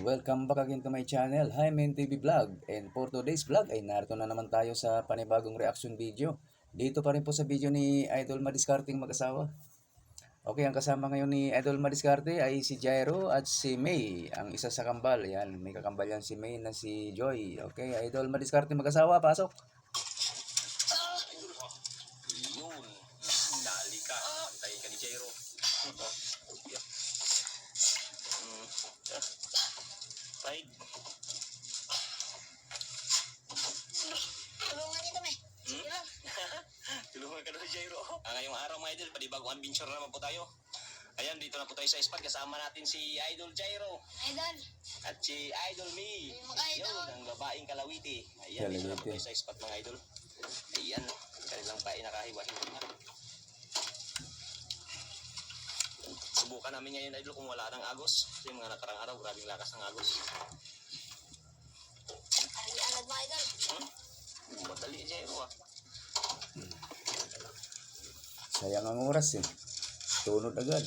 welcome back again to my channel, Hymen TV Vlog. And for today's vlog ay narito na naman tayo sa panibagong reaction video. Dito pa rin po sa video ni Idol Madiscarteng mag-asawa. Okay, ang kasama ngayon ni Idol Madiscarte ay si Jairo at si May, ang isa sa kambal. Yan, may kakambal yan si May na si Joy. Okay, Idol Madiscarte mag-asawa, pasok. Yun, dali ka, antay ka ni Jairo. Right. Tulungan dito, May. Sige lang. Tulungan ka doon, Jairo. Ngayong araw mga idol, panibagong adventure na naman po tayo. Ayan, dito na po tayo sa spot. Kasama natin si Idol Jairo. Idol. At si Idol Me. Mga idol. Yun, ang babaeng kalawiti. Ayan, dito na po tayo sa spot mga idol. Ayan, kanilang pain nakahiwa-hiwa. Subukan namin ngayon idol kung wala ng agos. Kasi mga nakarang araw, grabing lakas ng agos. Parang agad mga idol. Madali Jairo ah. Sayang ang oras eh. Tunod agad.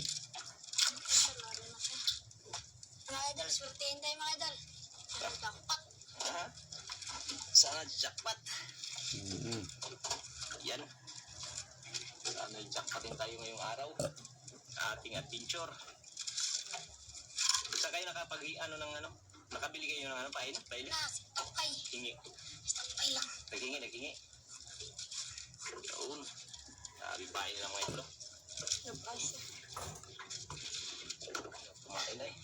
Mga idol, swertein tayo mga idol. Jackpot. Aha. Sana jackpot. Yan. Sana jackpotin tayo ngayong araw. Ating adventure. Sa kayo nakabili kayo ng pain? Pain? Stop kay. Hingi. Stop kay lang. Naghingi. Yun. Sabi pain lang mga ito. Nag-guys. Kumain na eh.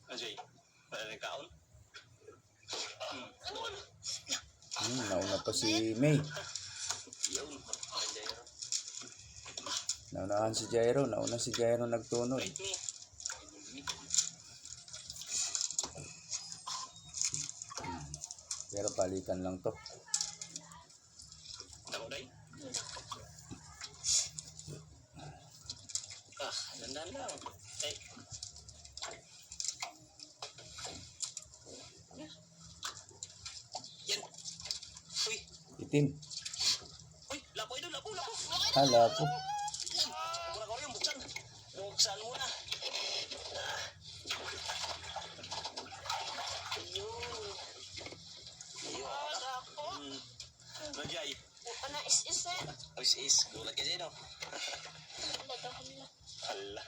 Ajay, wala nang kaon? Nauna pa si May. Yun. Jairo. Naunahan si Jairo. Nauna si Jairo nagtunod. Wait me. Pero palitan lang to. Dako day? Dandan lang. Ay. Yan. Uy. Itim. Uy, lapo idol, lapo. Hala po. Mura ko yung buksan. Buksan muna. Ayun. Ayun. Najay. Ano is eh. Is. Gulat ka dyan, no? Hala.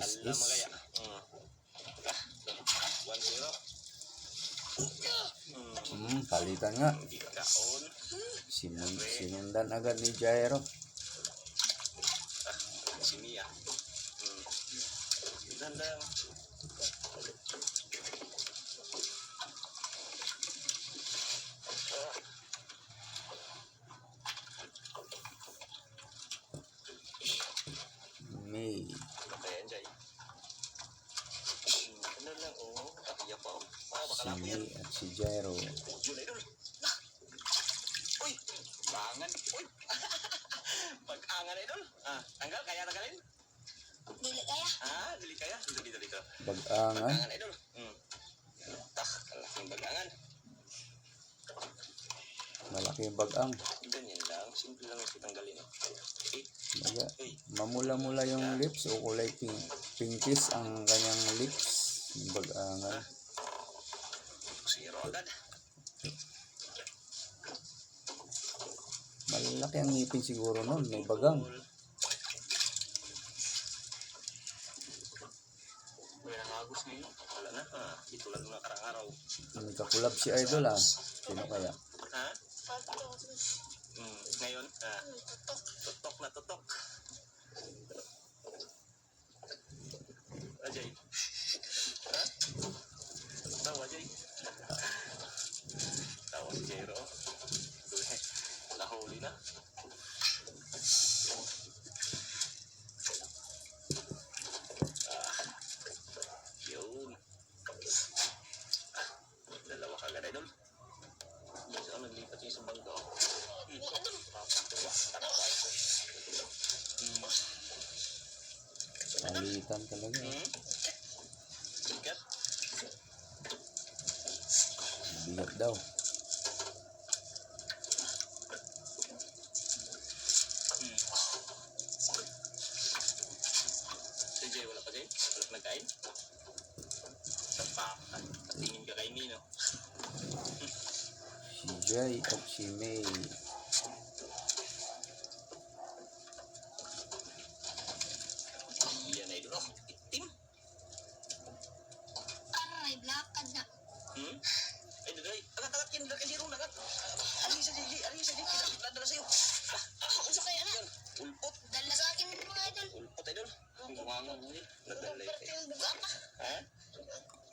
Is. Hala, magaya. 1-0. Palitan nga. Hindi kaon. Sinundan agad ni Jairo. Si Mia. Dandang. May. Kaya Jay. Ano lang, oh. Kakiya pa, oh. Baka Si lang yan. May at si Jairo. Yun, idol. Uy! Bangan. Uy! Pag-angan, idol. Tanggal, kaya tanggalin? Dili kaya. Dili kaya. Dito. Bagangan. Pag-angan, idol. Kalaking bagangan. Malaki yung bagang. Ganyan lang. Simple lang ito tanggalin. Okay. Baga, Uy. mamula-mula yung lips o kulay pinkish ang kanyang lips. Yung bagangan. Zero agad. Malaki ang ngipin siguro nun. May bagang. Wala nang agos ngayon. Wala na. Ito lang na karang araw. May kakulab si Idol ah. Sino kaya? Ngayon, tutok na tutok. Ajay. Tawa, Ajay. Tawa si Jairo. Nahuli na. Yun. Dalawa kagad, idol. Saan naglipat yung isang bangka? Palitan talaga. Sikat. Bigat daw. Si Jay, wala pa Jay? Wala pa nagkain? Sapakan. Patingin ka kay Nino. Si Jay at si May. Yan ay doon. Itim. Aray, lakad na. Hmm? Ay, daday. Agat-agat yan. Dagat yan. Agat. Ari sa Jay. Ari sa Jay. Pinadala sa'yo. Unsa kaya na? Yan. Ulpot. Dala sa akin mga idol. Ulpot ay doon. Bumangon mo eh. Nadala Pero eh. yung buga pa. Ha?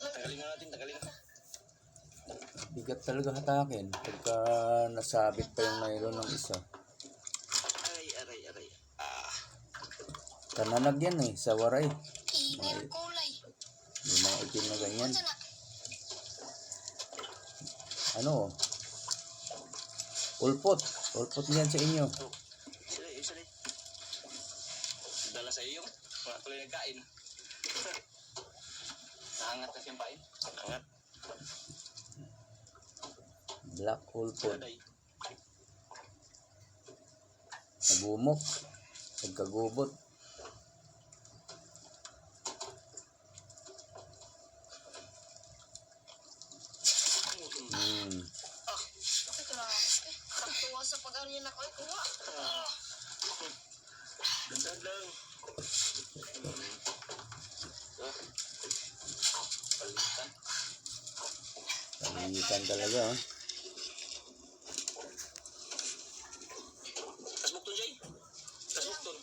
Tagalin mo natin. Tagalin mo. Bigat talaga hatakin pagka nasabit pa yung nylon ng isa. Aray, aray, aray. Ah. Kananag yan eh, sa waray. Inner kulay. Yung mga itim na ganyan. Unsa na? Ano? Ulpot. Ulpot yan sa inyo. Isa rin. Dala sa iyo. Wala tuloy nagkain. Naangat na siyang pain. Naangat. Black ulpot. Daday. Nagumok. Nagkagubot. Katuwa sa pag-arya na ko. Kuha. Ganda lang. Palitan. Palitan talaga oh. Kasbukton, Jay. Kasbukton.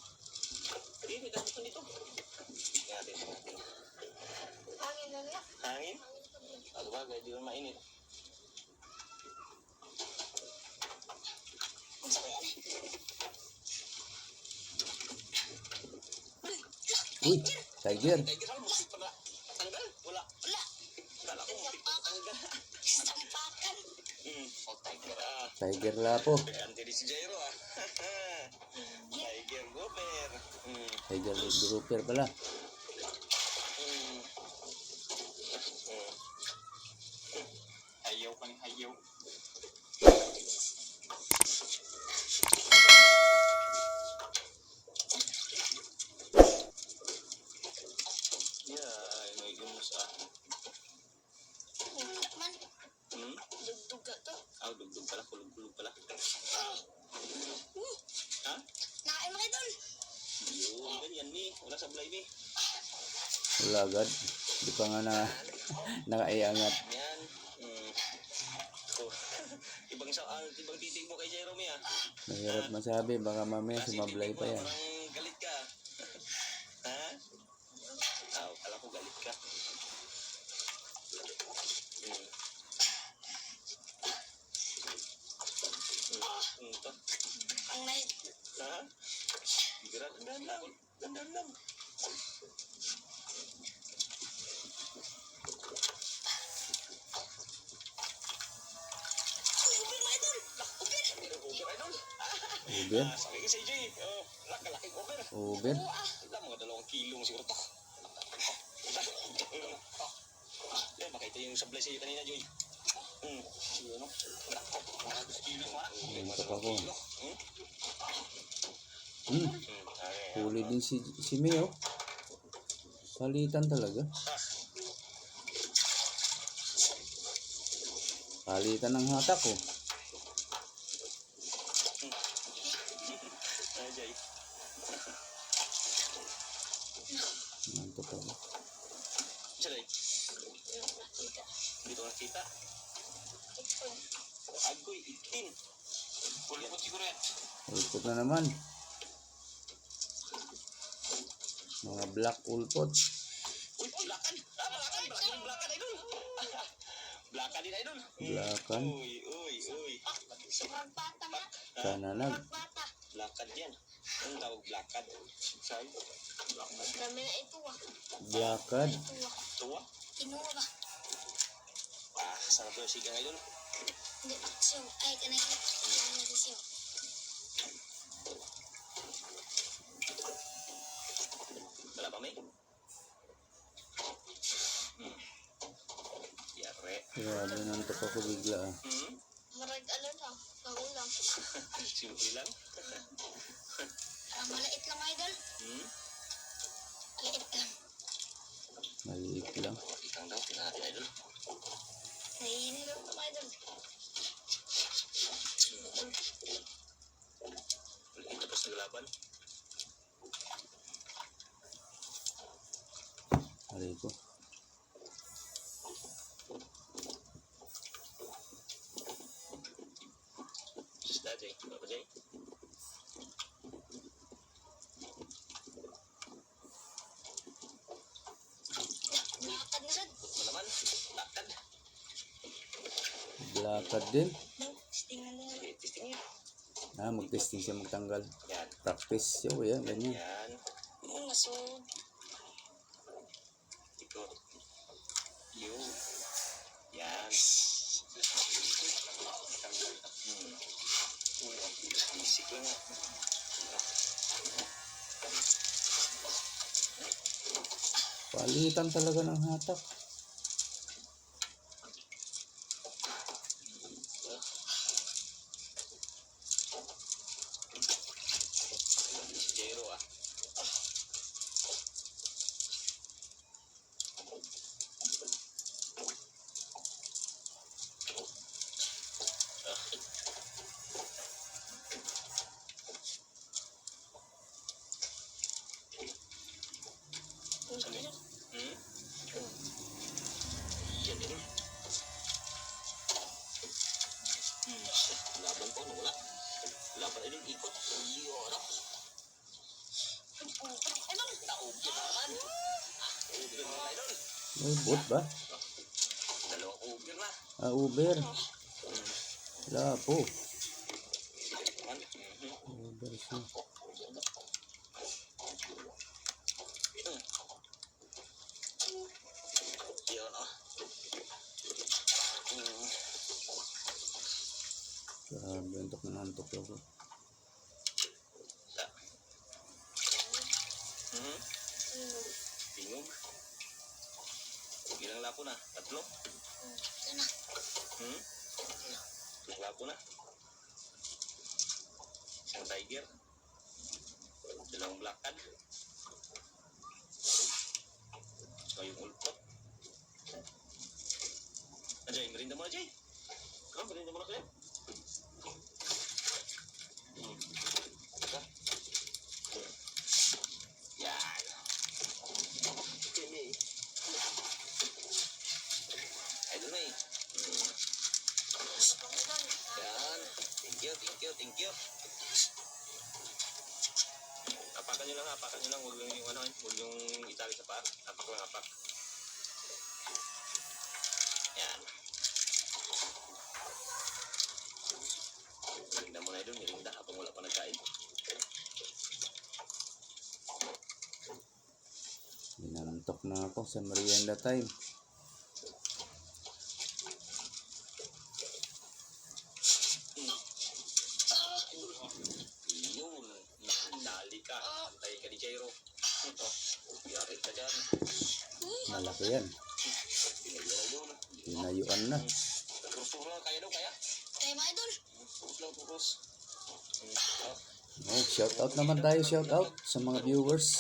Hindi, may kasbukton dito. Tingnan natin. Hangin na niya. Hangin? Ano ba? Gaya di ba mainit? Unsa kaya na? Uy, tiger. Tiger, alam mo, para tanggal? Wala. Wala. Kala ko, tanggal. Sampakan. Oh, tiger ah. Tiger lapo. Ante di si Jairo ah. Tiger Gopher. Tiger grouper pala. Hayaw kang hayaw. Yeah, may gumus ah. Wala man. Dugdug ka to. Ah, dugdug pala, kulog-kulog pala. Ha? Nakain mga idol. Yun, ganyan mi. Wala sablay mi. Wala agad. Di pa nga na nakaiangat. Yan. So, ibang titig mo kay Jeremy ah. Mahirap masabi. Baka mamaya sumablay pa yan. Parang galit ka. Ha? Ah, kala ko galit ka. Ito. Ang nai. Ha? Dandan lang. Dandan lang. Uber mga idol. Uber. Uber idol. Uber? Sakay ka sa EJ. Laki-laking uber. Uber? Alam mga 2 kilo siguro to. Yan, makita yung sablay sa'yo kanina, Joy. Sige, no? Mga 2 kilo mo, ha? Ito ako. Okay. Huli din si Mio. Palitan talaga. Palitan ng hatak ko. Ay, Jay. Ito pa. Isa, Jay. Dito nakita. Agoy, itin. Ulipot siguro yan. Ulpot na naman. Mga black ulpot. Uy, blakan. Blakan. Blakan yung blakan, idol. Blakan din, idol. Blakan. Uy. Sobrang bata nga. Kananag. Sobrang bata. Blakan yan. Ang tawag blakan. Say? Dami na ito ah. Blakad. Ito ah. Tuwa. Kinuha ba? Sarap yung sigang, idol. Hindi, aksyon. Ay, kanay. Ano na siya? Wala pa, may? Yare. Pare. Grabe, nantok ako bigla ah. Marag ano lang, pangulam. Simple lang. Maliit lang mga idol. Maliit lang. Maliit lang. Ikang daw, tingnan natin idol. Nahihini lang ito mga idol. Ulit tapos naglaban. Aray ko. Isda, Jay. Apa, Jay? Lakad na sad. Ano naman? Lakad. Blakad din. Tingnan na Sige, testing niya. Mag-testing siya magtanggal. Yan. Practice siya, yan, ganyan. Yan. Masud. Ikot. Yun. Yan. Isik lang nga. Palitan talaga ng hatak. Si Jero ah. Yan din. Laban po, wala. Laban ay ikot. Yun. Taog yun naman. Taog yun mga idol. May bot ba? Dalawang uber na. Uber. Wala po. Naman. Uber siya. Yun oh. Grabe, antok na antok ako. Sa. Tingog. Ilang lapo na? Tatlo? Ito na. Ilang lapo na? Isang tiger. Dalawang blackad. So yung ulpot. Jay, merinda mo na, Jay. Merinda mo na kayo. Yan. Kini. Idol na eh. Yan. Thank you, thank you, thank you. Apakan nyo lang, apakan nyo lang. Huwag yung ano, huwag yung itali sa paa. Apak lang, apak. Yan. Mirinda mo na idol, mirinda habang wala pa nagkain. Binantok na ako sa merienda time. Yun. Dali ka. Antay ka ni Jairo. Ito. Yari ka dyan. Malaki yan. Pinagyan na yun. Tinayuan na. Turus lang. Kaya daw, kaya? Tayo mga idol. Turus lang, turus. Shout out naman tayo, shout out sa mga viewers.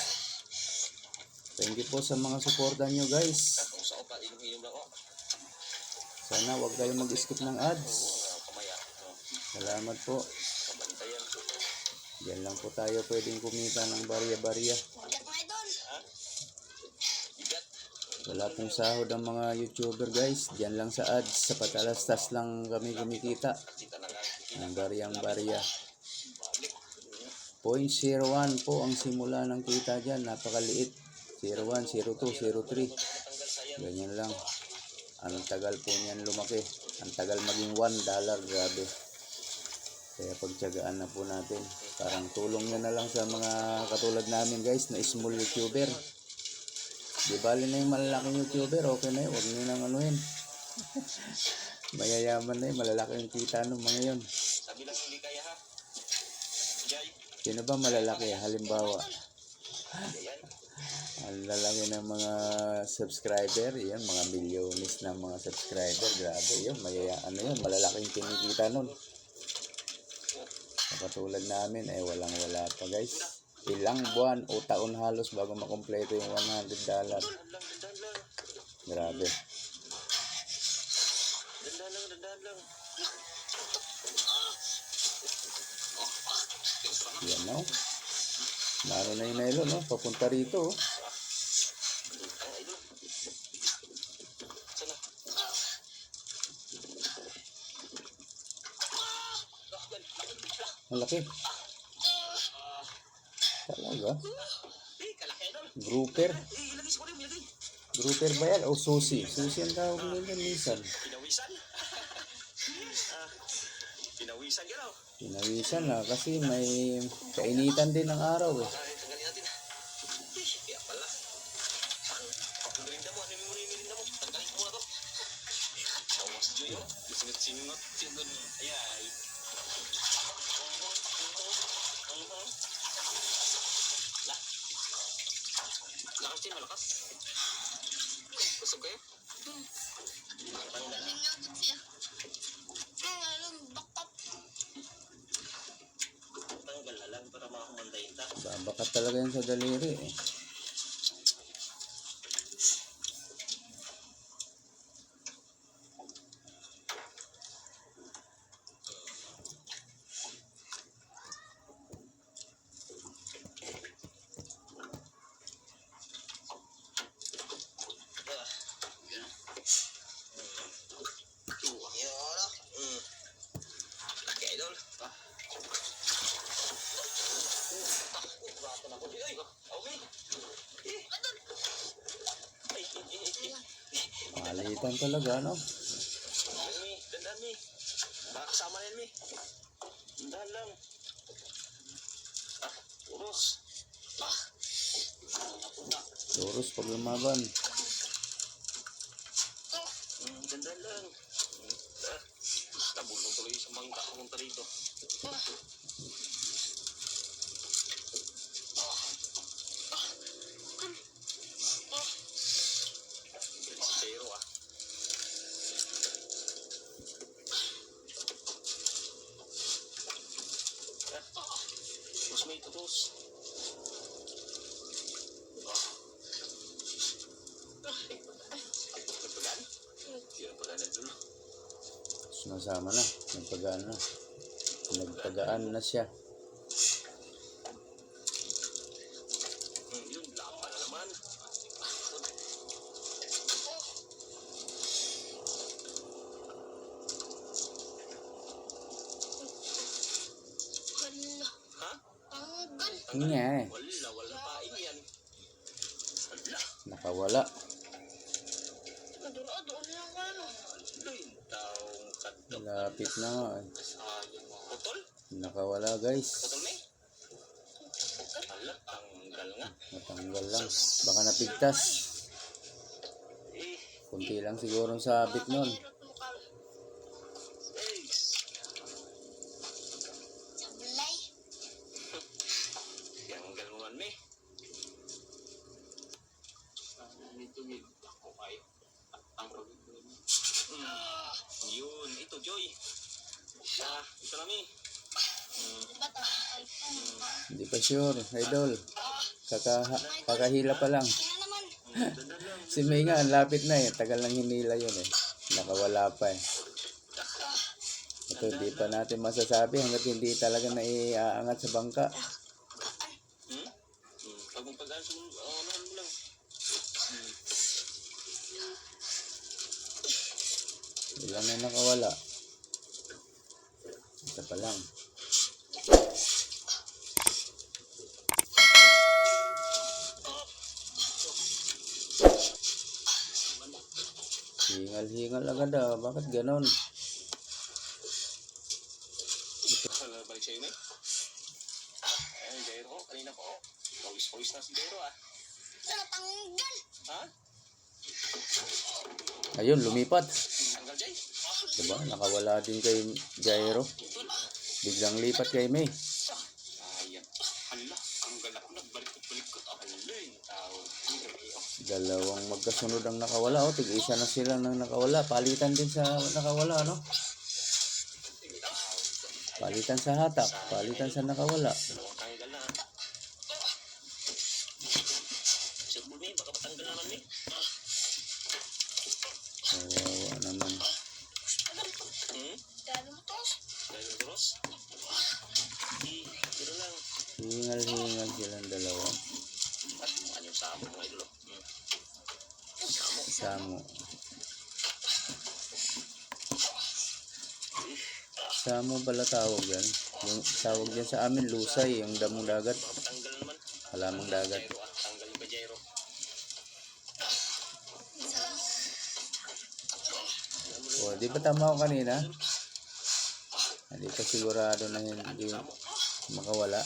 Thank you po sa mga suporta nyo guys. Kung sa opa, inom-inom lang. Sana wag kayong mag-skip ng ads. Kamaya. Salamat po. Kabantayan. Diyan lang po tayo pwedeng kumita ng barya-barya. Bigat mga idol. Bigat. Wala pong sahod ang mga YouTuber guys. Diyan lang sa ads. Sa patalastas lang kami kumikita. Kita na nga. Ng baryang-barya. Balik. 0.01 po ang simula ng kita dyan. Napakaliit. 01, 02, 03. Tanggal sayang. Ganyan lang. Ang tagal po niyan lumaki. Ang tagal maging $1. Grabe. Kaya pagtyagaan na po natin. Parang tulong nyo na lang sa mga katulad namin guys na small YouTuber. Di bali na yung malalaking YouTuber. Okay na yun. Huwag nyo nang anuhin. Mayayaman na yun. Malalaki yung kita ng mga yun. Sabi lang hindi kaya ha. Jay. Sino ba malalaki? Halimbawa. Yan. Ang lalaki ng mga subscriber, yan, mga milyones ng mga subscriber, grabe yun, malalaking kinikita nun. Katulad namin, wala pa guys. Ilang buwan o taon halos bago makumpleto yung $100. Dandan lang. Grabe. Dandan lang. Yan no. Naano na yung nylon, no? Papunta rito, oh. Ang idol. Sana. Malaki. Talaga. Kalaki idol. Grouper. Ilagay ko rin, ilagay. Grouper ba yan? O susi? Susi ang tawag nila minsan. Pinawisan. Pinawisan ka raw. Pinawisan na kasi may kainitan din ng araw eh. Tanggalin natin. Kaya pala. Ang merinda mo, ano yung merinda mo? Tanggalin ko muna to. Awas Joy, oh. Singot-singot. Ayan. Lakas din, malakas. Kusog kayo? Galing nga dun siya. Alam, bakpat. Tanggal na lang para makakumandayin ta. Babakat talaga yan sa daliri eh. Laki idol. Rato na ko. Ay, okay. Malitan talaga, no? Dandan mi. Baka kasama na yan mi. Dandan lang. Urus. Napunta. Doros pag lumaban. Dandan lang. Tabulong tuloy sa bangka. Pumunta rito. Si Jero ah. Mas may tutos. Nagpagaan? Hindi na pagaan na dulo. Sinasama na. Nagpagaan na. Nagpagaan na siya. Yun, lapa na naman. Hala, Ha? tanggal. Nga eh. Wala paing yan. Wala. Nakawala. Doon lang ka, no? Wala yung taong kadok. Lapit na nga eh. Putol? Nakawala guys. Putol may? Hala, tanggal nga. Natanggal lang. Baka napigtas. Eh, Kunti lang siguro ang sabit nun. Hirap mo ka. eggs. Sablay. Tanggal mo man may. Nito may ako kayo. Yun, ito Joy. Ito na may. Diba tanggal? Hindi pa sure. Idol. Kakahila pa lang. Ina naman. Dandan lang. Si May nga, ang lapit na eh. Tagal lang hinila yun eh. Nakawala pa eh. Ito, di pa natin masasabi hanggat hindi talaga naiaangat sa bangka. Pag magpagaan sa ano mo lang. Ilan na nakawala. Isa pa lang. Hingal-hingal agad ah. Bakit ganon? Balik sa'yo, may. Ayun, Jairo. Kanina po. Pawis-pawis na si Jairo, ah. Tanggal. Ha? Ayun, lumipat. Tanggal, Jay? Diba? Nakawala din kay Jairo. Biglang lipat kay May. Ayan. Hala, tanggal ako. Nagbalik-balik ko. Hala, yung tao. Dalawang magkasunod ang nakawala. O, tig-isa na sila nang nakawala. Palitan din sa nakawala, no? Palitan sa hatak. Palitan sa nakawala. Dalawang tanggal na. Siguro mi, baka matanggal naman mi. Kawawa naman. Dalo mo to. Dahil ng Diyos. Pero lang. Hingal-hingal silang dalawa. At ano yung samo mga idolo. Samo. Samo. Samo pala tawag yan. Yung tawag dyan sa amin, lusay. Yung damong dagat. Baka matanggal naman. Halamang dagat. Jairo ah. Tanggal yung Jairo. O, di ba tama ako kanina? Hindi pa sigurado na hindi makawala.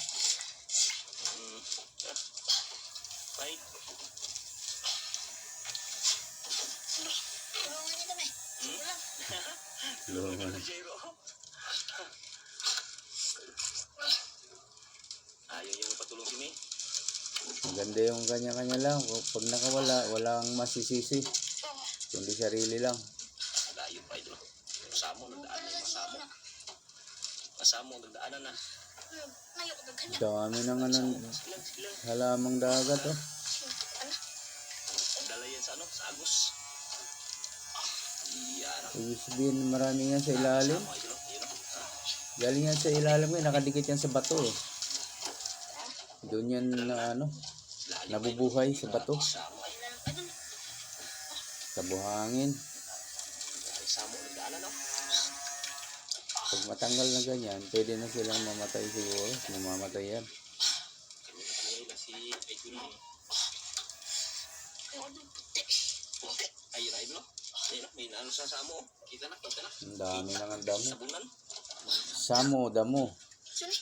Right? Tulungan niyo kami. Wala. Luman. Jairo. Ayaw yung patulong si May. Maganda yung kanya-kanya lang. Pag nakawala, walang masisisi. Kundi sarili lang. Layo pa idolo. Samo, nagdaanan yung masamo. Masamo, nagdaanan na. Ngayon ko daghan. Dami na nga ng Silang. halamang dagat. Oh. Dala yan sa ano? Sa Agus. Yan. Ibig sabihin, marami nga sa ilalim. Samo, idolo. Yun o. Galing yan sa ilalim ngayon. Nakadikit yan sa bato. Eh. Doon yan na ano, nabubuhay sa bato. Samo. Idol. Sa buhangin. Samo, nagdaanan no? Pag matanggal na ganyan, pwede na silang mamatay siguro. Mamamatay yan. Ngayon na si Idol. Ayoko dun, puti. Ayun na idolo. Ayun o. May naano sa Samo. Kita na, kita na. Ang dami na ng damo. Sabunan. Samo, damo. Suni.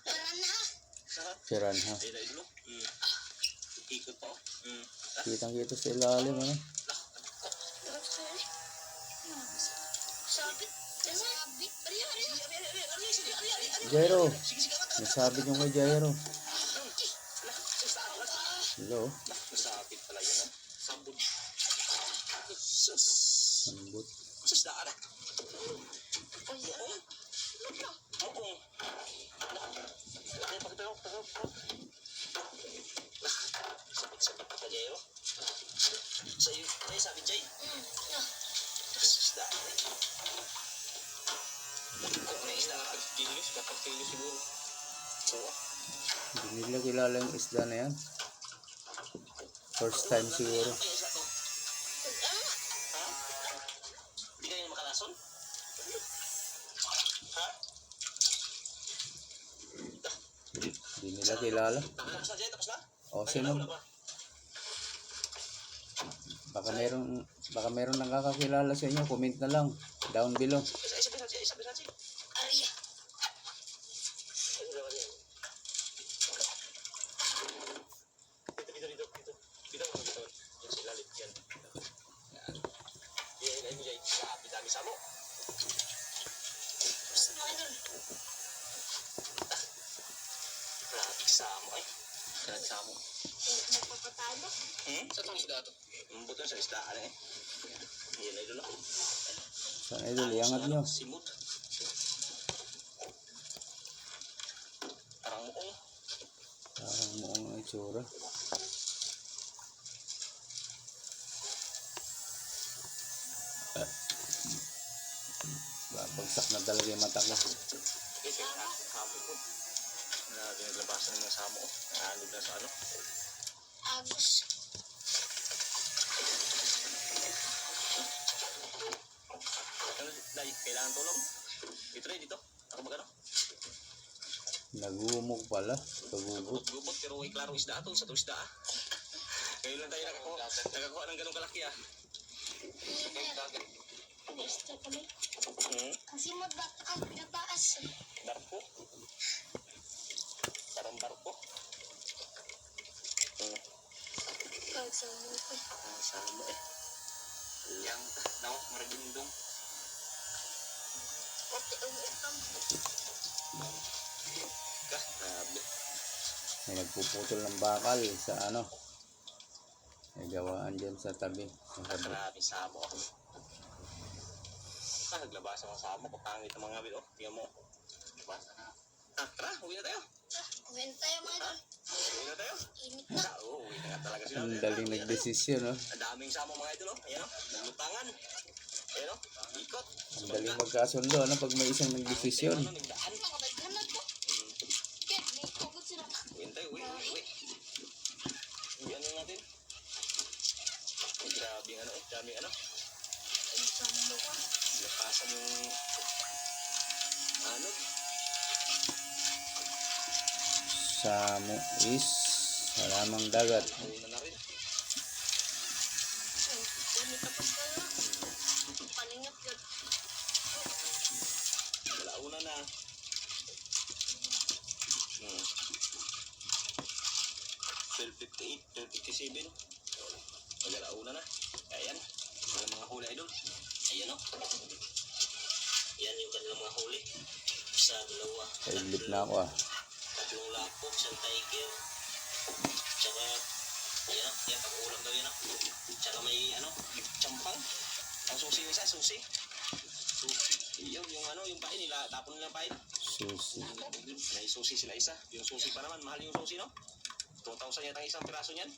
Wala na ha. Sa Siran ha. ayun na idolo. Ikot pa o. Kitang-kita sa ilalim. Ano? Sarap suni. Sabit. Sabit. Jairo. Nasabit yung kay Jairo. Hello. Nasabit pala yun ha. Sambod. Sus. Sambot. Sus daan ah. Oo. Ay, pakita ko. Sabit pa Jairo. Sa'yo, ay sabi Jay. Sus daan eh. Kung may isda kapag kilos siguro. Oo. Hindi nila kilala yung isda na yan. First time siguro. Ay, isda to. Ha? Hindi kayo makalason? Ha? Hindi nila kilala. Tapos na Jay, tapos na? O sino? Wala pa. Baka meron nakakakilala sa inyo. Comment na lang. Down below. Isa. Ariya. Dito. Yan sa ilalim. Yan. Yan, Jay. Dami samo. Gusto mo idol. Grabe samo ay. Grabe samo. Magpapatalo. Sa itong isda to? Buto sa isdaan eh. Yan ay dulo. Sa idol, iangat nyo. Simut. Parang muong. Parang mukhang ang itsura. Babagsak na talaga yung mata ko. Ito yung hapon po. Na pinaglabasan ng mga samo. Naanod na sa ano. Agus. Ano, Day, kailangan tulong. Dito rin, dito. Ako magano? Nagumog pala. Nagugot. Gubot, pero way klaro isda ato. Sa itong isda ah. Ngayon lang tayo nakakuha ng ganong kalaki ah. Basta kami. Kasi magbata ang pinataas. Barko. Parang barko. Pagsama ko. Sama eh. Yang naw maragindong. Pati ang utang. Grabe. May nagpuputol ng bakal sa ano. May gawaan dyan sa tabi. Sa tabi. Grabe samo. Naglabasan ang samo ko. Pangit ang mga bil. Tingnan mo. Diba? Tara, uwi na tayo. Uwi na tayo mga idol. Uwi na tayo. Init na. Uwi na nga talaga sila. Ang daling nagdesisyon, no? Ang daming samo mga idol. Ayan o. Naglutangan. Ayan o. Ikot. Ang daling magkasundo, no? Pag may isang nagdesisyon. Nagdaan. Mga naghanap to. Kaya, may tugod sila. Uwi na tayo. Uwi. Uwi ano natin. Grabe ang ano eh. Grabe ang ano. Ay, sando ka. Lapasan yung ano. Samo is halamang dagat. Uwi na rin. Uwi tapos ka na. Paningat yun. Wala na. Hmm. 12:58, 12:57. Magalauna na. Ayan. Yung mga huli idol. Ayan o. Yan yung kanilang mga huli. Isa, dalawa. Kailip na ako, ah. Tatlong lapok, isang tiger. Tsaka, ayan o. Yan, pag-ulam daw yan o. Tsaka may ano, champang. Ang susi yung isa, susi. Yung ano, yung pain nila, tapon nila pain. Susi. May susi sila isa. Yung susi pa naman, mahal yung susi, no? 2,000 yata ang isang piraso niyan.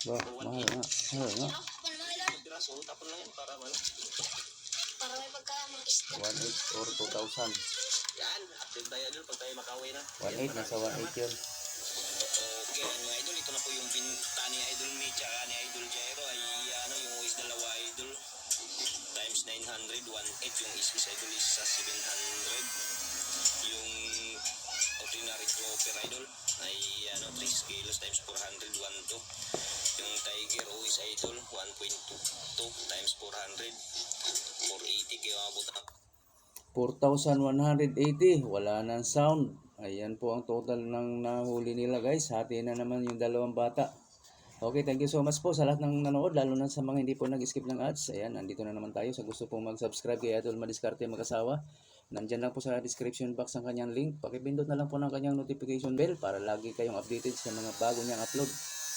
Ba, mahal nga. Mahal nga. Sino? Paano mga idol? Yung piraso, tapon lang yan para ano. Para may pagka-mag-isda. 1.8 or 2,000. Yan, active tayo idol pag tayo makauwi na. 1.8, nasa 1.8 yun. Okay, mga idol, ito na po yung binta ni Idol Mitch at ni Idol Jairo ay ano, yung is dalawa idol times 900, 1.8 yung is idol is sa 700. Yung ordinary grouper idol ay ano 3 kilos times 400, 1.2. Yung tiger o is idol 1.2 times 400, 480 kaya abot na 4,180. Wala nang sound. Ayan po ang total ng nahuli nila, guys. Hati na naman yung dalawang bata. Okay, thank you so much po sa lahat ng nanood, lalo na sa mga hindi po nag-skip ng ads. Ayan, nandito na naman tayo. Sa gusto pong mag-subscribe kay Idol Madiskarte mag-asawa, nandyan lang po sa description box ang kanyang link. Pakipindot na lang po ng kanyang notification bell para lagi kayong updated sa mga bago niyang upload.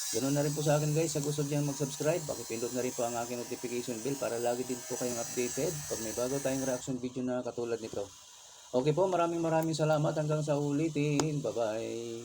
Ganoon na rin po sa akin, guys. Sa gusto niyang mag-subscribe, pakipindot na rin po ang aking notification bell para lagi din po kayong updated pag may bago tayong reaction video na katulad nito. Okay po, maraming salamat. Hanggang sa ulitin. Bye-bye.